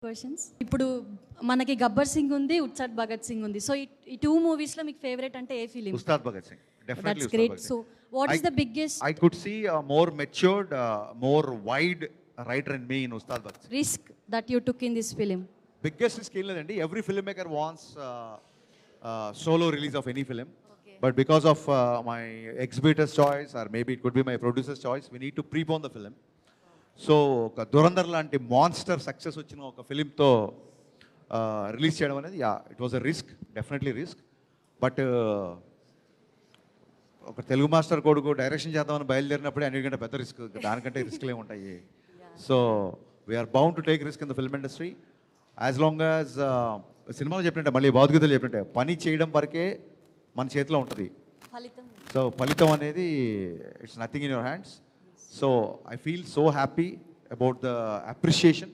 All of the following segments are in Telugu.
క్వశ్చన్స్. ఇప్పుడు మనకి గబ్బర్ సింగ్ ఉంది, ఉత్సాద్ భగత్ సింగ్ ఉంది. సో ఈ టూ మూవీస్ లో మీకు ఫేవరెట్ అంటే ఏ film? Ustad Bhagat Singh. Definitely that's Ustad great. Bhagat so Singh. What is the biggest I could see a more matured, more wide writer in me in Ustad Bhagat Singh. Risk that you took in this film? Biggest risk ఏం లేదండి. Every film maker wants solo release of any film. Okay. But because of my exhibitor's choice or maybe it could be my producer's choice, we need to prepone the film. So ఒక దురంధర్ లాంటి మాన్స్టర్ సక్సెస్ వచ్చిన ఒక ఫిలింతో రిలీజ్ చేయడం అనేది it was a risk, definitely risk. But ఒక తెలుగు మాస్టర్ కొడుకు డైరెక్షన్ చేద్దామని బయలుదేరినప్పుడే అన్నిటికంటే పెద్ద రిస్క్, దానికంటే రిస్క్లు ఏముంటాయి. So we're bound to take risk in the film industry as long as సినిమాలో చెప్పినట్టే, మళ్ళీ భౌతికతలు చెప్పినట్టే, పని చేయడం వరకే మన చేతిలో ఉంటుంది. ఫలితం. సో ఫలితం అనేది it's nothing in your hands. So I feel so happy about the appreciation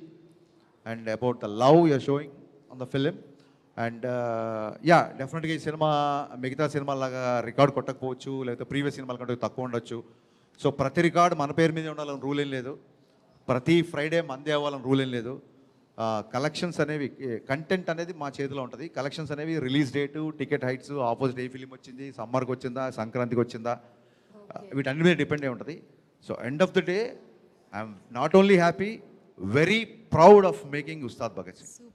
and about the love you're showing on the film. And డెఫినెట్గా ఈ సినిమా మిగతా సినిమాలాగా రికార్డ్ కొట్టకపోవచ్చు, లేకపోతే ప్రీవియస్ సినిమాల కంటే తక్కువ ఉండొచ్చు. సో ప్రతి రికార్డ్ మన పేరు మీద ఉండాలని రూల్ ఏం లేదు, ప్రతి ఫ్రైడే మందే అవ్వాలని రూల్ ఏం లేదు. కలెక్షన్స్ అనేవి, కంటెంట్ అనేది మా చేతిలో ఉంటుంది. కలెక్షన్స్ అనేవి release date, ticket hikes, opposite ఏ ఫిలిం వచ్చింది, సమ్మర్కి వచ్చిందా, సంక్రాంతికి వచ్చిందా, వీటన్ని మీద డిపెండ్ అయి ఉంటుంది. So end of the day I'm not only happy, very proud of making Ustaad Bhagat Singh.